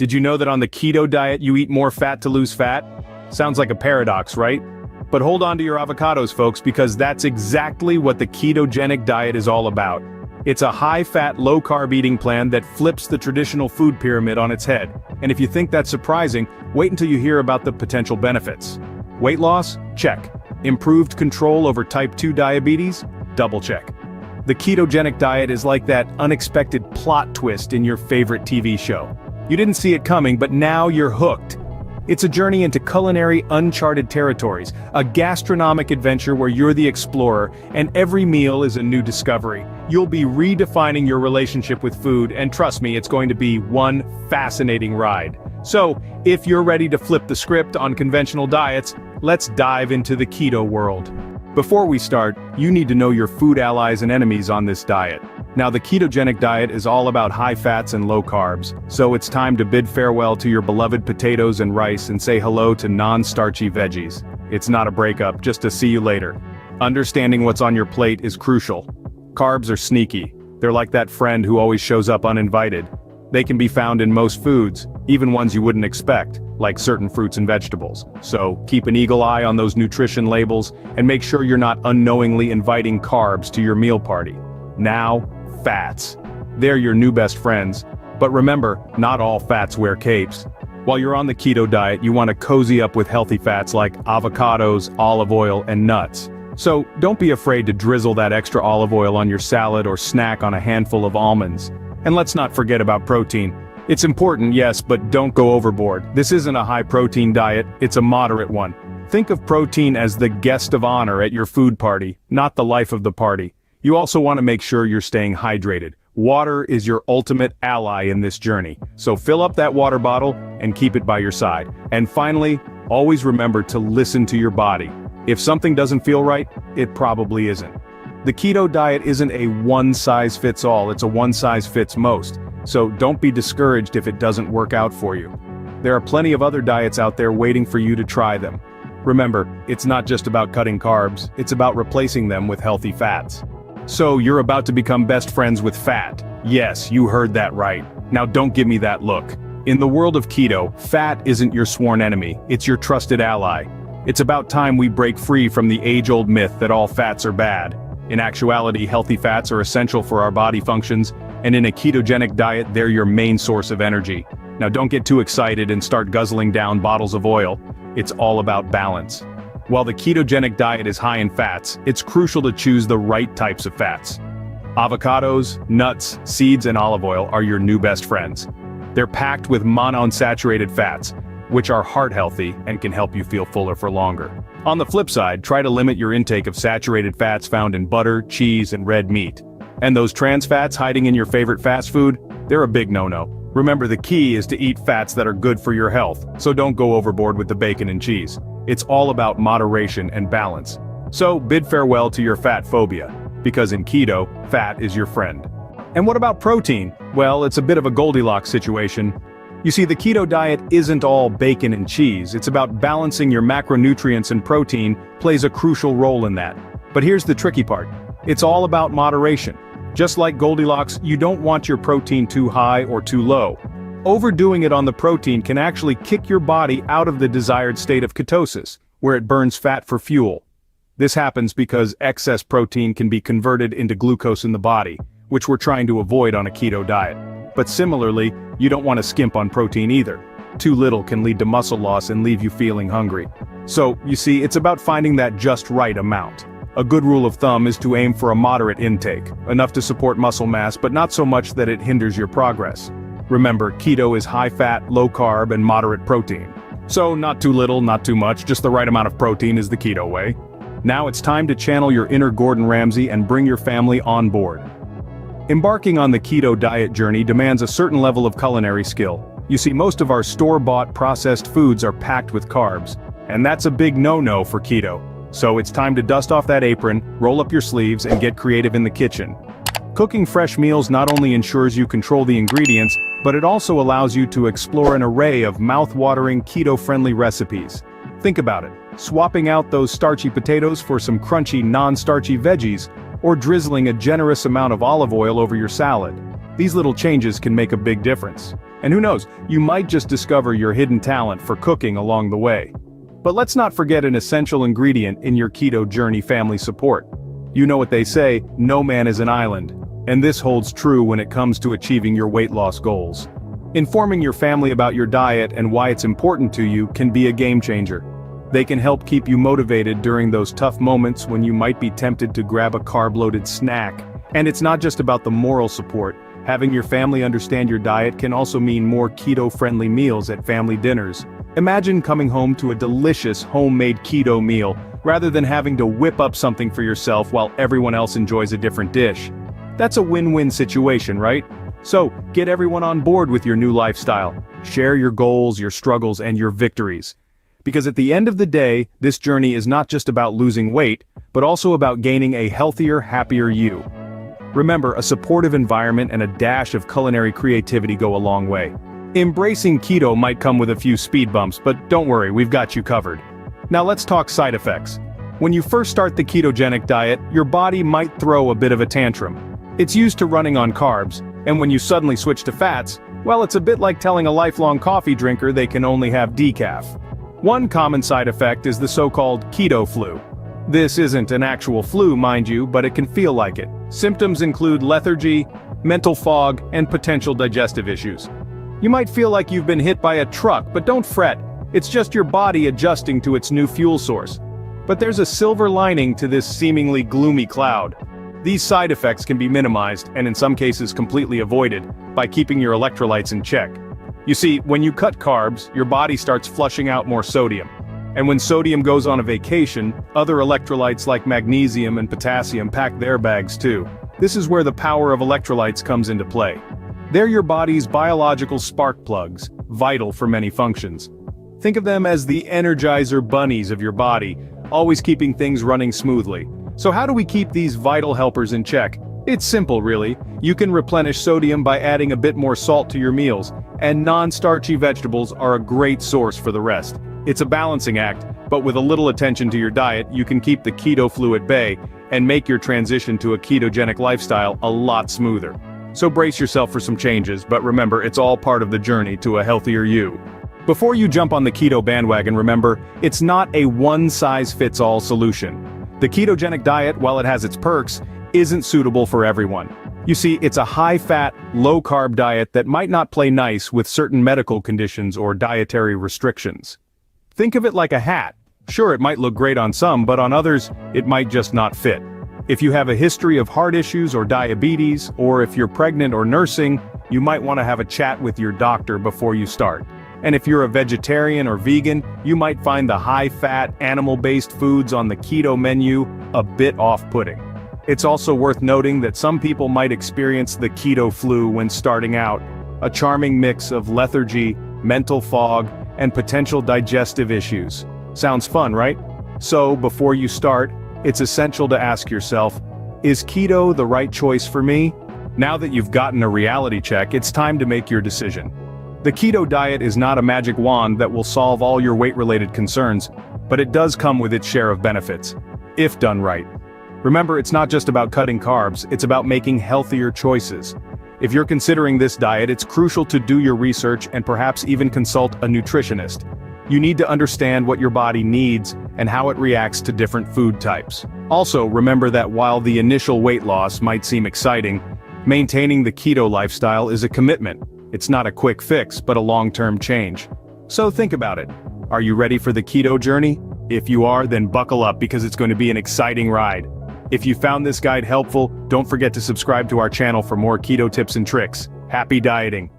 Did you know that on the keto diet you eat more fat to lose fat? Sounds like a paradox, right? But hold on to your avocados, folks, because that's exactly what the ketogenic diet is all about. It's a high-fat, low-carb eating plan that flips the traditional food pyramid on its head. And if you think that's surprising, wait until you hear about the potential benefits. Weight loss? Check. Improved control over type 2 diabetes? Double check. The ketogenic diet is like that unexpected plot twist in your favorite TV show. You didn't see it coming, but now you're hooked. It's a journey into culinary uncharted territories, a gastronomic adventure where you're the explorer, and every meal is a new discovery. You'll be redefining your relationship with food, and trust me, it's going to be one fascinating ride. So, if you're ready to flip the script on conventional diets, let's dive into the keto world. Before we start, you need to know your food allies and enemies on this diet. Now, the ketogenic diet is all about high fats and low carbs, so it's time to bid farewell to your beloved potatoes and rice and say hello to non-starchy veggies. It's not a breakup, just a see you later. Understanding what's on your plate is crucial. Carbs are sneaky. They're like that friend who always shows up uninvited. They can be found in most foods, even ones you wouldn't expect, like certain fruits and vegetables. So, keep an eagle eye on those nutrition labels, and make sure you're not unknowingly inviting carbs to your meal party. Now, fats. They're your new best friends. But remember, not all fats wear capes. While you're on the keto diet, you want to cozy up with healthy fats like avocados, olive oil, and nuts. So, don't be afraid to drizzle that extra olive oil on your salad or snack on a handful of almonds. And let's not forget about protein. It's important, yes, but don't go overboard. This isn't a high-protein diet, it's a moderate one. Think of protein as the guest of honor at your food party, not the life of the party. You also want to make sure you're staying hydrated. Water is your ultimate ally in this journey, so fill up that water bottle and keep it by your side. And finally, always remember to listen to your body. If something doesn't feel right, it probably isn't. The keto diet isn't a one-size-fits-all, it's a one-size-fits-most. So don't be discouraged if it doesn't work out for you. There are plenty of other diets out there waiting for you to try them. Remember, it's not just about cutting carbs, it's about replacing them with healthy fats. So you're about to become best friends with fat. Yes, you heard that right. Now don't give me that look. In the world of keto, fat isn't your sworn enemy, it's your trusted ally. It's about time we break free from the age-old myth that all fats are bad. In actuality, healthy fats are essential for our body functions, and in a ketogenic diet, they're your main source of energy. Now don't get too excited and start guzzling down bottles of oil. It's all about balance. While the ketogenic diet is high in fats, it's crucial to choose the right types of fats. Avocados, nuts, seeds, and olive oil are your new best friends. They're packed with monounsaturated fats, which are heart-healthy and can help you feel fuller for longer. On the flip side, try to limit your intake of saturated fats found in butter, cheese, and red meat. And those trans fats hiding in your favorite fast food, they're a big no-no. Remember, the key is to eat fats that are good for your health, so don't go overboard with the bacon and cheese. It's all about moderation and balance. So bid farewell to your fat phobia, because in keto, fat is your friend. And what about protein? Well, it's a bit of a Goldilocks situation. You see, the keto diet isn't all bacon and cheese, it's about balancing your macronutrients, and protein plays a crucial role in that. But here's the tricky part. It's all about moderation. Just like Goldilocks, you don't want your protein too high or too low. Overdoing it on the protein can actually kick your body out of the desired state of ketosis, where it burns fat for fuel. This happens because excess protein can be converted into glucose in the body, which we're trying to avoid on a keto diet. But similarly, you don't want to skimp on protein either. Too little can lead to muscle loss and leave you feeling hungry. So, you see, it's about finding that just right amount. A good rule of thumb is to aim for a moderate intake, enough to support muscle mass but not so much that it hinders your progress. Remember, keto is high-fat, low-carb, and moderate protein. So not too little, not too much, just the right amount of protein is the keto way. Now it's time to channel your inner Gordon Ramsay and bring your family on board. Embarking on the keto diet journey demands a certain level of culinary skill. You see, most of our store-bought processed foods are packed with carbs, and that's a big no-no for keto. So it's time to dust off that apron, roll up your sleeves, and get creative in the kitchen. Cooking fresh meals not only ensures you control the ingredients, but it also allows you to explore an array of mouth-watering, keto-friendly recipes. Think about it, swapping out those starchy potatoes for some crunchy, non-starchy veggies, or drizzling a generous amount of olive oil over your salad. These little changes can make a big difference. And who knows, you might just discover your hidden talent for cooking along the way. But let's not forget an essential ingredient in your keto journey: family support. You know what they say, no man is an island. And this holds true when it comes to achieving your weight loss goals. Informing your family about your diet and why it's important to you can be a game changer. They can help keep you motivated during those tough moments when you might be tempted to grab a carb-loaded snack. And it's not just about the moral support. Having your family understand your diet can also mean more keto-friendly meals at family dinners. Imagine coming home to a delicious homemade keto meal, rather than having to whip up something for yourself while everyone else enjoys a different dish. That's a win-win situation, right? So, get everyone on board with your new lifestyle. Share your goals, your struggles, and your victories. Because at the end of the day, this journey is not just about losing weight, but also about gaining a healthier, happier you. Remember, a supportive environment and a dash of culinary creativity go a long way. Embracing keto might come with a few speed bumps, but don't worry, we've got you covered. Now let's talk side effects. When you first start the ketogenic diet, your body might throw a bit of a tantrum. It's used to running on carbs, and when you suddenly switch to fats, well, it's a bit like telling a lifelong coffee drinker they can only have decaf. One common side effect is the so-called keto flu. This isn't an actual flu, mind you, but it can feel like it. Symptoms include lethargy, mental fog, and potential digestive issues. You might feel like you've been hit by a truck, but don't fret. It's just your body adjusting to its new fuel source. But there's a silver lining to this seemingly gloomy cloud. These side effects can be minimized, and in some cases completely avoided, by keeping your electrolytes in check. You see, when you cut carbs, your body starts flushing out more sodium. And when sodium goes on a vacation, other electrolytes like magnesium and potassium pack their bags too. This is where the power of electrolytes comes into play. They're your body's biological spark plugs, vital for many functions. Think of them as the energizer bunnies of your body, always keeping things running smoothly. So how do we keep these vital helpers in check? It's simple, really. You can replenish sodium by adding a bit more salt to your meals, and non-starchy vegetables are a great source for the rest. It's a balancing act, but with a little attention to your diet, you can keep the keto flu at bay and make your transition to a ketogenic lifestyle a lot smoother. So brace yourself for some changes, but remember, it's all part of the journey to a healthier you. Before you jump on the keto bandwagon, remember, it's not a one-size-fits-all solution. The ketogenic diet, while it has its perks, isn't suitable for everyone. You see, it's a high-fat, low-carb diet that might not play nice with certain medical conditions or dietary restrictions. Think of it like a hat. Sure, it might look great on some, but on others, it might just not fit. If you have a history of heart issues or diabetes, or if you're pregnant or nursing, you might want to have a chat with your doctor before you start. And if you're a vegetarian or vegan, you might find the high-fat, animal-based foods on the keto menu a bit off-putting. It's also worth noting that some people might experience the keto flu when starting out, a charming mix of lethargy, mental fog, and potential digestive issues. Sounds fun, right? So, before you start, it's essential to ask yourself, is keto the right choice for me? Now that you've gotten a reality check, it's time to make your decision. The keto diet is not a magic wand that will solve all your weight-related concerns, but it does come with its share of benefits, if done right. Remember, it's not just about cutting carbs, it's about making healthier choices. If you're considering this diet, it's crucial to do your research and perhaps even consult a nutritionist. You need to understand what your body needs and how it reacts to different food types. Also, remember that while the initial weight loss might seem exciting, maintaining the keto lifestyle is a commitment. It's not a quick fix, but a long-term change. So think about it. Are you ready for the keto journey? If you are, then buckle up because it's going to be an exciting ride. If you found this guide helpful, don't forget to subscribe to our channel for more keto tips and tricks. Happy dieting!